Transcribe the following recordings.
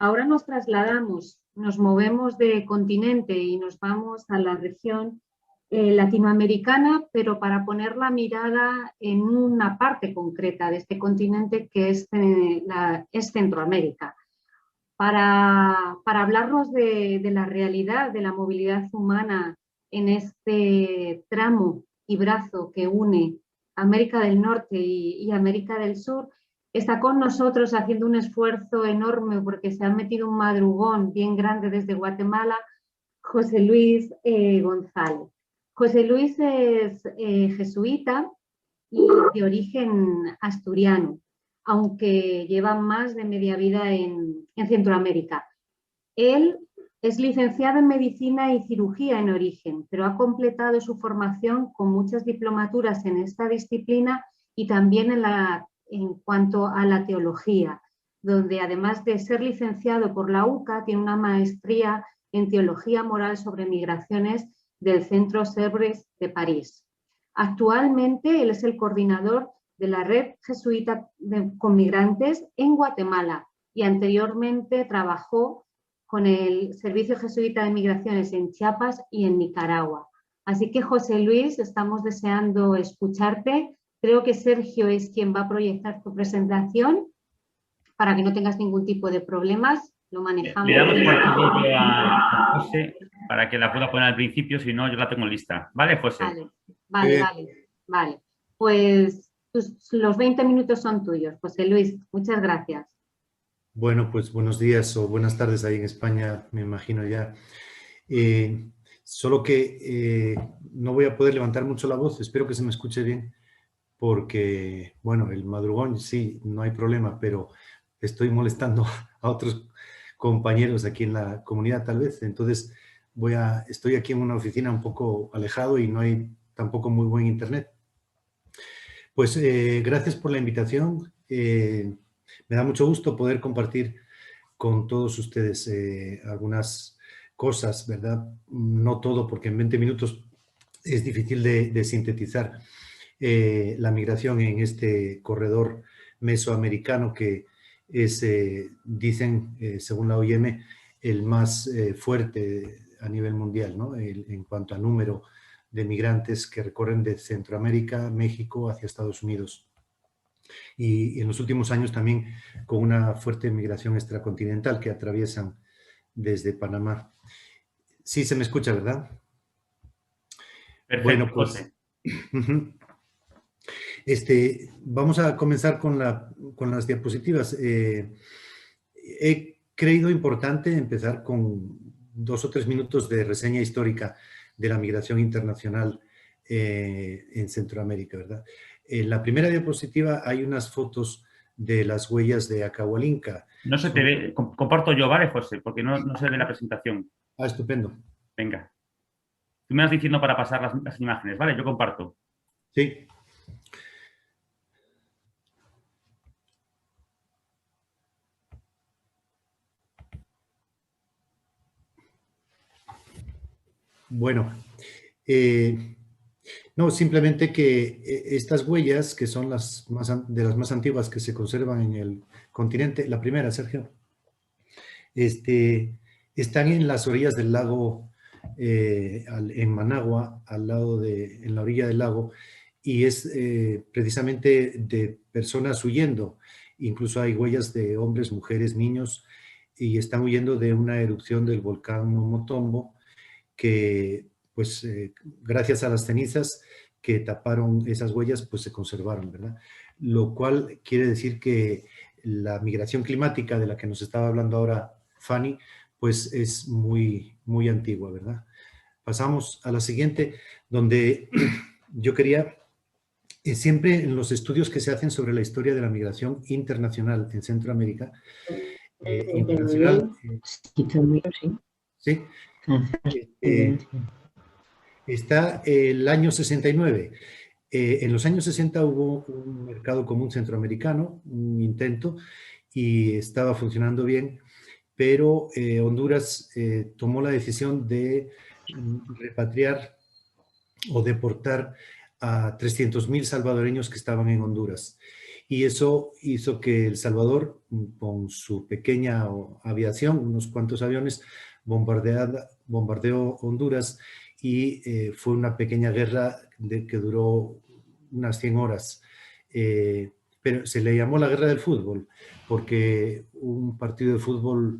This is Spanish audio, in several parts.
Ahora nos trasladamos, nos movemos de continente y nos vamos a la región latinoamericana, pero para poner la mirada en una parte concreta de este continente que es Centroamérica. Para hablarnos de la realidad de la movilidad humana en este tramo y brazo que une América del Norte y América del Sur, está con nosotros haciendo un esfuerzo enorme porque se ha metido un madrugón bien grande desde Guatemala, José Luis González. José Luis es jesuita y de origen asturiano, aunque lleva más de media vida en Centroamérica. Él es licenciado en Medicina y Cirugía en origen, pero ha completado su formación con muchas diplomaturas en esta disciplina y también en cuanto a la teología, donde además de ser licenciado por la UCA, tiene una maestría en Teología Moral sobre Migraciones del Centro Sèvres de París. Actualmente él es el coordinador de la Red Jesuita con Migrantes en Guatemala y anteriormente trabajó con el Servicio Jesuita de Migraciones en Chiapas y en Nicaragua. Así que, José Luis, estamos deseando escucharte. Creo que Sergio es quien va a proyectar tu presentación para que no tengas ningún tipo de problemas. Lo manejamos. Le damos por aquí a José para que la pueda poner al principio, si no, yo la tengo lista. ¿Vale, José? Vale. Pues los 20 minutos son tuyos, José Luis. Muchas gracias. Bueno, pues buenos días o buenas tardes ahí en España, me imagino ya. Solo que no voy a poder levantar mucho la voz, espero que se me escuche bien, porque, bueno, el madrugón sí, no hay problema, pero estoy molestando a otros compañeros aquí en la comunidad tal vez, entonces estoy aquí en una oficina un poco alejado y no hay tampoco muy buen internet. Pues gracias por la invitación. Me da mucho gusto poder compartir con todos ustedes algunas cosas, ¿verdad? No todo, porque en 20 minutos es difícil de sintetizar la migración en este corredor mesoamericano que es, dicen, según la OIM, el más fuerte a nivel mundial, ¿no? En cuanto a número de migrantes que recorren de Centroamérica, México, hacia Estados Unidos. Y en los últimos años también con una fuerte migración extracontinental que atraviesan desde Panamá. Sí se me escucha, ¿verdad? Perfecto, bueno, pues, José. Vamos a comenzar con las diapositivas. He creído importante empezar con 2 o 3 minutos de reseña histórica de la migración internacional en Centroamérica, ¿verdad? En la primera diapositiva hay unas fotos de las huellas de Acahualinca. No se te ve, comparto yo, ¿vale, José? Porque no se ve la presentación. Ah, estupendo. Venga. Tú me vas diciendo para pasar las imágenes, ¿vale? Yo comparto. Sí. Bueno, no, simplemente que estas huellas, que son de las más antiguas que se conservan en el continente, la primera, Sergio, están en las orillas del lago, en Managua, en la orilla del lago, y es precisamente de personas huyendo. Incluso hay huellas de hombres, mujeres, niños, y están huyendo de una erupción del volcán Momotombo, que pues gracias a las cenizas que taparon esas huellas, pues se conservaron, ¿verdad? Lo cual quiere decir que la migración climática de la que nos estaba hablando ahora Fanny, pues es muy, muy antigua, ¿verdad? Pasamos a la siguiente, donde yo quería, siempre en los estudios que se hacen sobre la historia de la migración internacional en Centroamérica, ¿sí? Está el año 69. En los años 60 hubo un mercado común centroamericano, un intento, y estaba funcionando bien, pero Honduras tomó la decisión de repatriar o deportar a 300.000 salvadoreños que estaban en Honduras. Y eso hizo que El Salvador, con su pequeña aviación, unos cuantos aviones, bombardeó Honduras y fue una pequeña guerra que duró unas 100 horas. Pero se le llamó la guerra del fútbol porque un partido de fútbol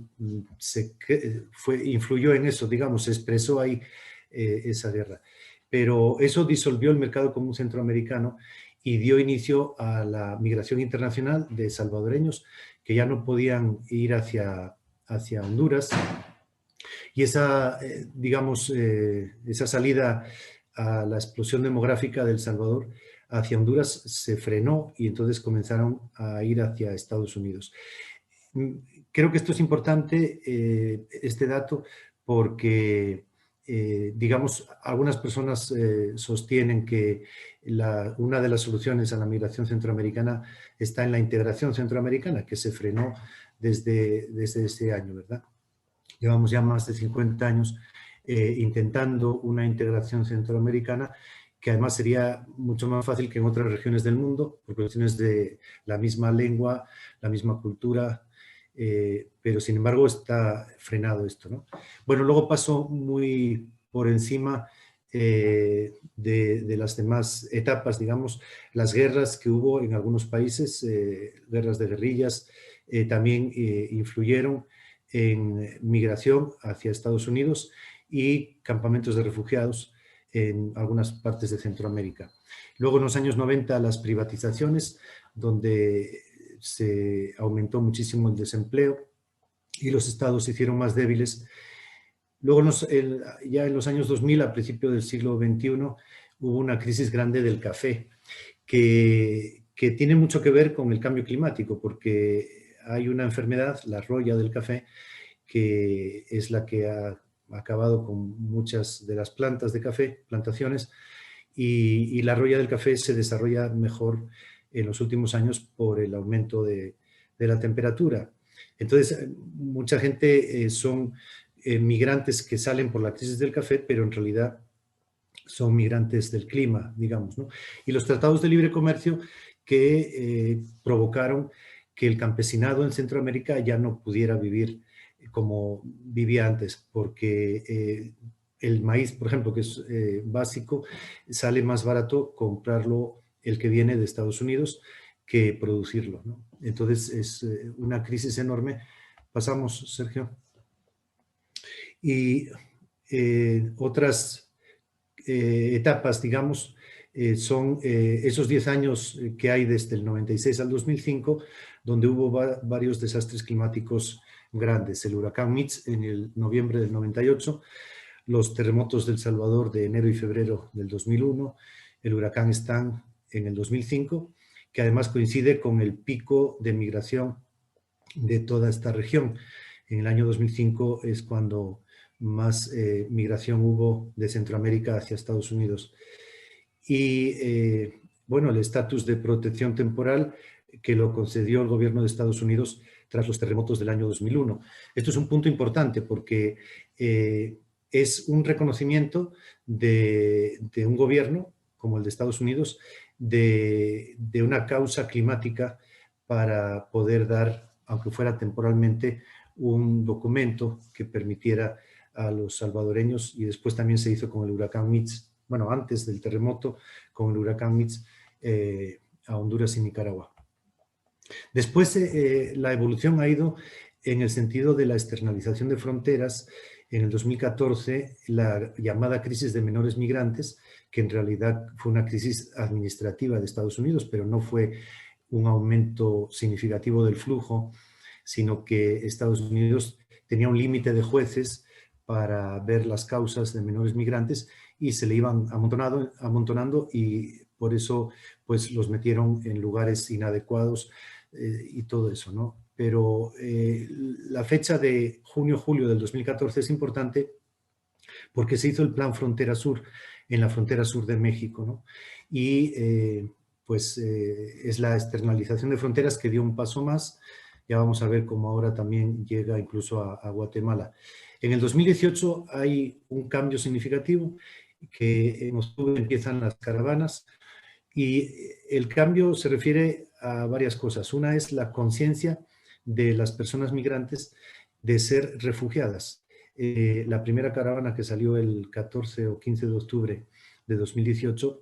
influyó en eso, digamos, se expresó ahí esa guerra. Pero eso disolvió el mercado común centroamericano y dio inicio a la migración internacional de salvadoreños que ya no podían ir hacia Honduras. Y esa, digamos, esa salida a la explosión demográfica de El Salvador hacia Honduras se frenó y entonces comenzaron a ir hacia Estados Unidos. Creo que esto es importante, este dato, porque, digamos, algunas personas sostienen que una de las soluciones a la migración centroamericana está en la integración centroamericana, que se frenó desde ese año, ¿verdad? Llevamos ya más de 50 años intentando una integración centroamericana que además sería mucho más fácil que en otras regiones del mundo, por cuestiones de la misma lengua, la misma cultura, pero sin embargo está frenado esto, ¿no? Bueno, luego pasó muy por encima de las demás etapas, digamos, las guerras que hubo en algunos países, guerras de guerrillas, también influyeron en migración hacia Estados Unidos y campamentos de refugiados en algunas partes de Centroamérica. Luego en los años 90 las privatizaciones, donde se aumentó muchísimo el desempleo y los estados se hicieron más débiles. Luego ya en los años 2000, a principios del siglo XXI, hubo una crisis grande del café que tiene mucho que ver con el cambio climático, porque hay una enfermedad, la roya del café, que es la que ha acabado con muchas de las plantas de café, plantaciones, y la roya del café se desarrolla mejor en los últimos años por el aumento de la temperatura. Entonces, mucha gente son migrantes que salen por la crisis del café, pero en realidad son migrantes del clima, digamos, ¿no? Y los tratados de libre comercio que provocaron que el campesinado en Centroamérica ya no pudiera vivir como vivía antes, porque el maíz, por ejemplo, que es básico, sale más barato comprarlo el que viene de Estados Unidos que producirlo, ¿no? Entonces es una crisis enorme. Pasamos, Sergio. Y otras etapas, digamos, son esos 10 años que hay desde el 96 al 2005, donde hubo varios desastres climáticos grandes. El huracán Mitch en el noviembre del 98, los terremotos del Salvador de enero y febrero del 2001, el huracán Stan en el 2005, que además coincide con el pico de migración de toda esta región. En el año 2005 es cuando más migración hubo de Centroamérica hacia Estados Unidos. Y bueno, el estatus de protección temporal que lo concedió el gobierno de Estados Unidos tras los terremotos del año 2001. Esto es un punto importante porque es un reconocimiento de un gobierno como el de Estados Unidos de una causa climática para poder dar, aunque fuera temporalmente, un documento que permitiera a los salvadoreños, y después también se hizo con el huracán Mitch, bueno, antes del terremoto, con el huracán Mitch a Honduras y Nicaragua. Después la evolución ha ido en el sentido de la externalización de fronteras. En el 2014, la llamada crisis de menores migrantes, que en realidad fue una crisis administrativa de Estados Unidos, pero no fue un aumento significativo del flujo, sino que Estados Unidos tenía un límite de jueces para ver las causas de menores migrantes y se le iban amontonando y por eso pues los metieron en lugares inadecuados y todo eso, ¿no? Pero la fecha de junio-julio del 2014 es importante porque se hizo el Plan Frontera Sur en la frontera sur de México, ¿no? Y pues es la externalización de fronteras que dio un paso más. Ya vamos a ver cómo ahora también llega incluso a Guatemala. En el 2018 hay un cambio significativo, que en octubre empiezan las caravanas y el cambio se refiere a varias cosas. Una es la conciencia de las personas migrantes de ser refugiadas. La primera caravana que salió el 14 o 15 de octubre de 2018,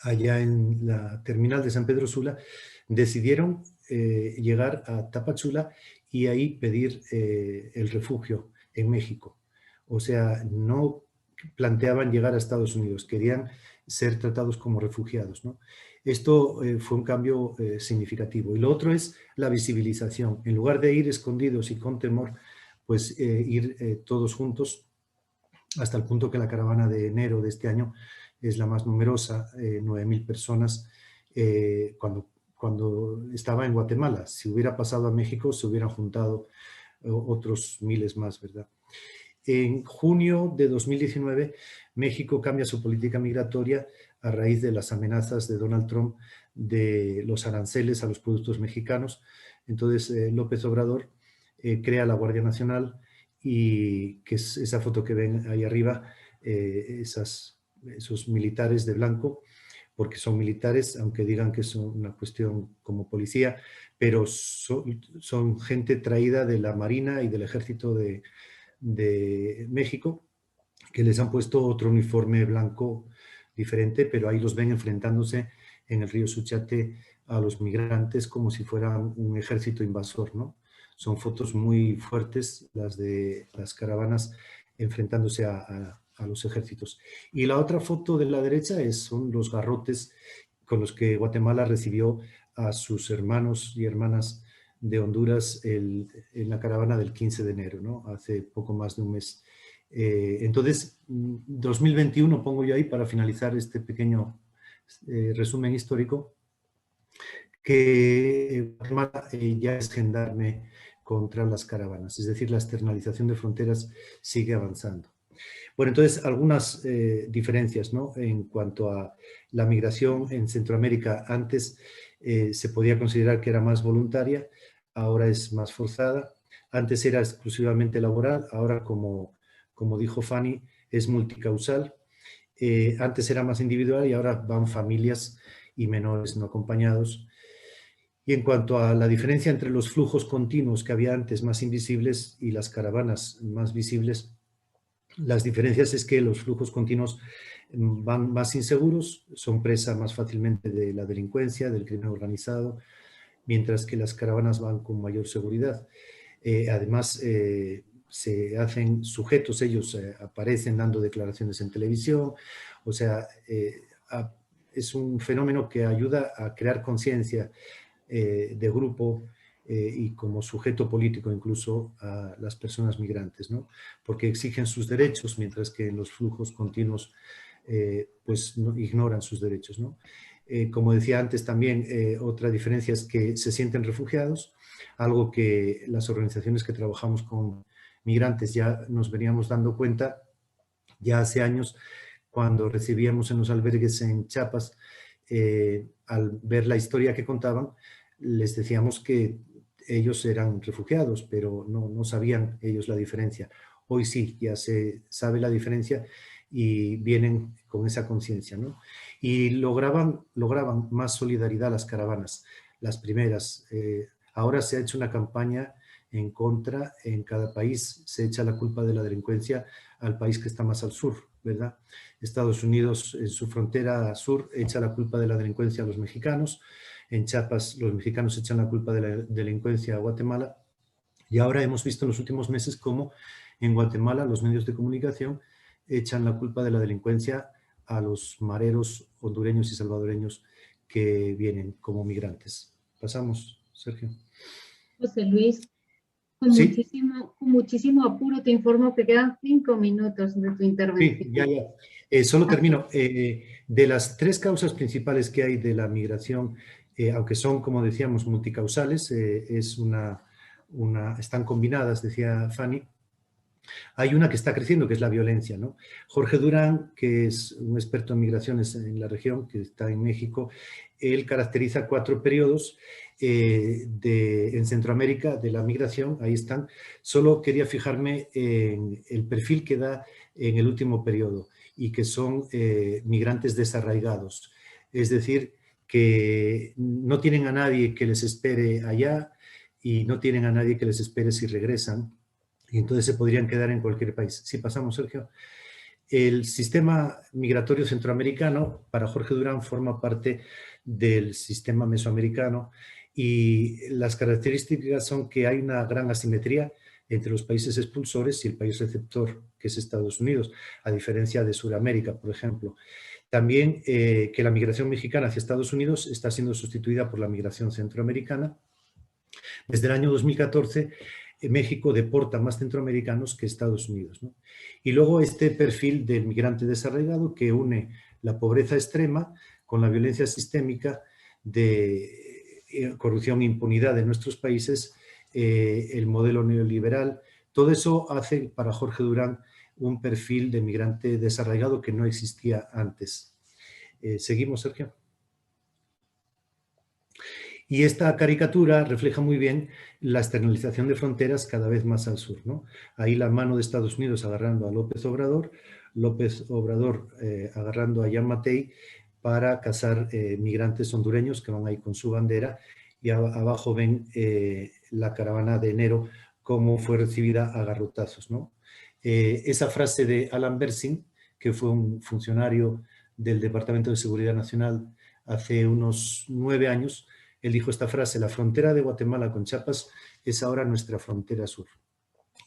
allá en la terminal de San Pedro Sula, decidieron llegar a Tapachula y ahí pedir el refugio en México. O sea, no planteaban llegar a Estados Unidos, querían ser tratados como refugiados, ¿no? Esto fue un cambio significativo. Y lo otro es la visibilización. En lugar de ir escondidos y con temor, pues ir todos juntos, hasta el punto que la caravana de enero de este año es la más numerosa, 9.000 personas, cuando estaba en Guatemala. Si hubiera pasado a México, se hubieran juntado otros miles más, ¿verdad? En junio de 2019, México cambia su política migratoria a raíz de las amenazas de Donald Trump de los aranceles a los productos mexicanos. Entonces, López Obrador crea la Guardia Nacional, y que es esa foto que ven ahí arriba, esos militares de blanco, porque son militares, aunque digan que es una cuestión como policía, pero son gente traída de la Marina y del Ejército de México, que les han puesto otro uniforme blanco diferente, pero ahí los ven enfrentándose en el río Suchiate a los migrantes como si fueran un ejército invasor, ¿no? Son fotos muy fuertes, las de las caravanas enfrentándose a los ejércitos. Y la otra foto de la derecha son los garrotes con los que Guatemala recibió a sus hermanos y hermanas de Honduras en la caravana del 15 de enero, ¿no? Hace poco más de un mes. Entonces, 2021 pongo yo ahí para finalizar este pequeño resumen histórico, que Guatemala ya es gendarme contra las caravanas, es decir, la externalización de fronteras sigue avanzando. Bueno, entonces, algunas diferencias, ¿no? En cuanto a la migración en Centroamérica, antes se podía considerar que era más voluntaria, ahora es más forzada. Antes era exclusivamente laboral, ahora, como dijo Fanny, es multicausal. Antes era más individual y ahora van familias y menores no acompañados. Y en cuanto a la diferencia entre los flujos continuos que había antes, más invisibles, y las caravanas más visibles, las diferencias es que los flujos continuos van más inseguros, son presa más fácilmente de la delincuencia, del crimen organizado, mientras que las caravanas van con mayor seguridad. Además, se hacen sujetos, ellos aparecen dando declaraciones en televisión, o sea, es un fenómeno que ayuda a crear conciencia de grupo y como sujeto político incluso a las personas migrantes, ¿no? Porque exigen sus derechos, mientras que en los flujos continuos pues no, ignoran sus derechos, ¿no? Como decía antes también, otra diferencia es que se sienten refugiados, algo que las organizaciones que trabajamos con migrantes ya nos veníamos dando cuenta ya hace años, cuando recibíamos en los albergues en Chiapas, al ver la historia que contaban, les decíamos que ellos eran refugiados, pero no sabían ellos la diferencia. Hoy sí, ya se sabe la diferencia y vienen con esa conciencia, ¿no? Y lograban más solidaridad las caravanas, las primeras. Ahora se ha hecho una campaña en contra, en cada país se echa la culpa de la delincuencia al país que está más al sur, ¿verdad? Estados Unidos, en su frontera sur, echa la culpa de la delincuencia a los mexicanos. En Chiapas, los mexicanos echan la culpa de la delincuencia a Guatemala. Y ahora hemos visto en los últimos meses cómo en Guatemala los medios de comunicación echan la culpa de la delincuencia a los mareros hondureños y salvadoreños que vienen como migrantes. Pasamos, Sergio. José Luis, ¿Sí? con muchísimo apuro te informo que quedan 5 minutos de tu intervención. Sí, ya. Solo termino. De las 3 causas principales que hay de la migración, aunque son, como decíamos, multicausales, están combinadas, decía Fanny, hay una que está creciendo, que es la violencia, ¿no? Jorge Durán, que es un experto en migraciones en la región, que está en México, él caracteriza 4 periodos en Centroamérica de la migración, ahí están. Solo quería fijarme en el perfil que da en el último periodo y que son migrantes desarraigados. Es decir, que no tienen a nadie que les espere allá y no tienen a nadie que les espere si regresan, y entonces se podrían quedar en cualquier país. Sí, pasamos, Sergio. El sistema migratorio centroamericano, para Jorge Durán, forma parte del sistema mesoamericano y las características son que hay una gran asimetría entre los países expulsores y el país receptor, que es Estados Unidos, a diferencia de Sudamérica, por ejemplo. También que la migración mexicana hacia Estados Unidos está siendo sustituida por la migración centroamericana. Desde el año 2014, México deporta más centroamericanos que Estados Unidos, ¿no? Y luego este perfil del migrante desarraigado que une la pobreza extrema con la violencia sistémica de corrupción e impunidad de nuestros países, el modelo neoliberal. Todo eso hace para Jorge Durán un perfil de migrante desarraigado que no existía antes. Seguimos, Sergio. Y esta caricatura refleja muy bien la externalización de fronteras cada vez más al sur, ¿no? Ahí la mano de Estados Unidos agarrando a López Obrador agarrando a Jan Matei para cazar migrantes hondureños que van ahí con su bandera, y abajo ven la caravana de enero, cómo fue recibida a garrotazos, ¿no? Esa frase de Alan Bersin, que fue un funcionario del Departamento de Seguridad Nacional hace unos 9 años, él dijo esta frase: la frontera de Guatemala con Chiapas es ahora nuestra frontera sur,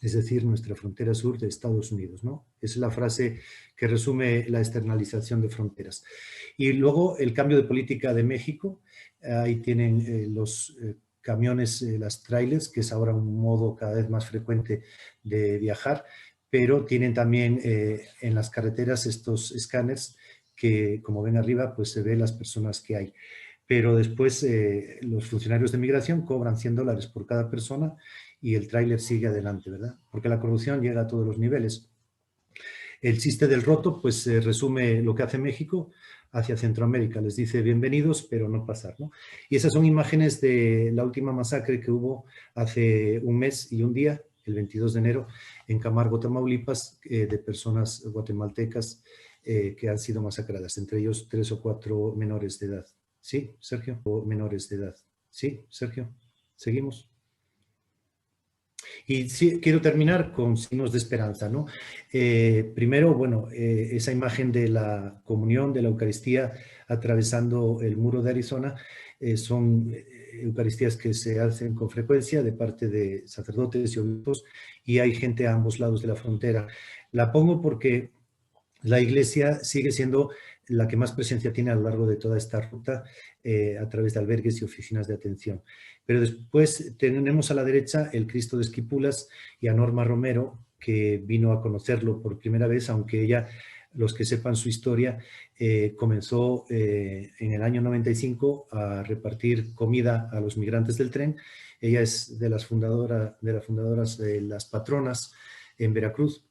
es decir, nuestra frontera sur de Estados Unidos, ¿no? Es la frase que resume la externalización de fronteras. Y luego el cambio de política de México, ahí tienen los camiones, las trailers, que es ahora un modo cada vez más frecuente de viajar, pero tienen también en las carreteras estos escáneres que, como ven arriba, pues se ven las personas que hay. Pero después los funcionarios de migración cobran $100 por cada persona y el tráiler sigue adelante, ¿verdad? Porque la corrupción llega a todos los niveles. El chiste del roto, pues resume lo que hace México hacia Centroamérica. Les dice bienvenidos, pero no pasar, ¿no? Y esas son imágenes de la última masacre que hubo hace un mes y un día, el 22 de enero, en Camargo, Tamaulipas, de personas guatemaltecas que han sido masacradas, entre ellos 3 o 4 menores de edad. Sí, Sergio, o menores de edad. Sí, Sergio, seguimos. Y sí, quiero terminar con signos de esperanza, ¿no? Primero, bueno, esa imagen de la comunión, de la Eucaristía atravesando el muro de Arizona, son Eucaristías que se hacen con frecuencia de parte de sacerdotes y obispos, y hay gente a ambos lados de la frontera. La pongo porque la Iglesia sigue siendo la que más presencia tiene a lo largo de toda esta ruta a través de albergues y oficinas de atención. Pero después tenemos a la derecha el Cristo de Esquipulas y a Norma Romero, que vino a conocerlo por primera vez, aunque ella, los que sepan su historia, comenzó en el año 95 a repartir comida a los migrantes del tren. Ella es de las fundadoras de las patronas en Veracruz.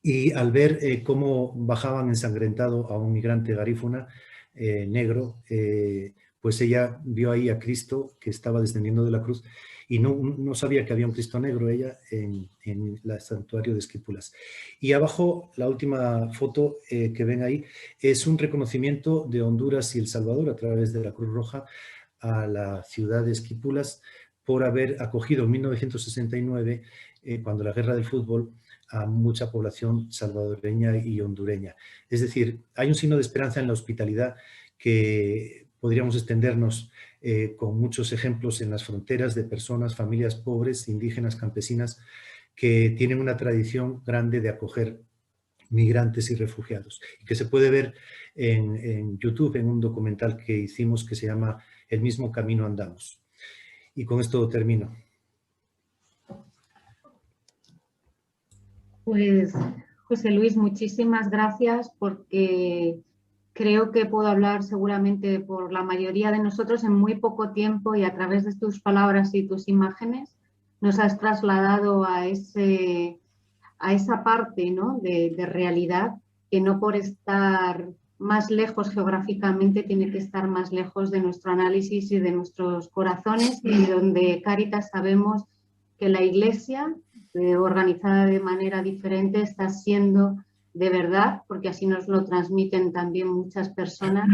Y al ver cómo bajaban ensangrentado a un migrante garífuna negro, pues ella vio ahí a Cristo que estaba descendiendo de la cruz y no sabía que había un Cristo negro ella en el santuario de Esquipulas. Y abajo, la última foto que ven ahí, es un reconocimiento de Honduras y El Salvador a través de la Cruz Roja a la ciudad de Esquipulas por haber acogido en 1969, cuando la guerra del fútbol, a mucha población salvadoreña y hondureña. Es decir, hay un signo de esperanza en la hospitalidad que podríamos extendernos con muchos ejemplos en las fronteras de personas, familias pobres, indígenas, campesinas, que tienen una tradición grande de acoger migrantes y refugiados, y que se puede ver en YouTube, en un documental que hicimos que se llama El mismo camino andamos. Y con esto termino. Pues, José Luis, muchísimas gracias, porque creo que puedo hablar seguramente por la mayoría de nosotros en muy poco tiempo, y a través de tus palabras y tus imágenes nos has trasladado a esa parte, ¿no?, de realidad, que no por estar más lejos geográficamente tiene que estar más lejos de nuestro análisis y de nuestros corazones, y donde Cáritas sabemos que la Iglesia, organizada de manera diferente, está siendo de verdad, porque así nos lo transmiten también muchas personas,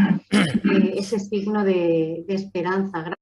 ese signo de esperanza.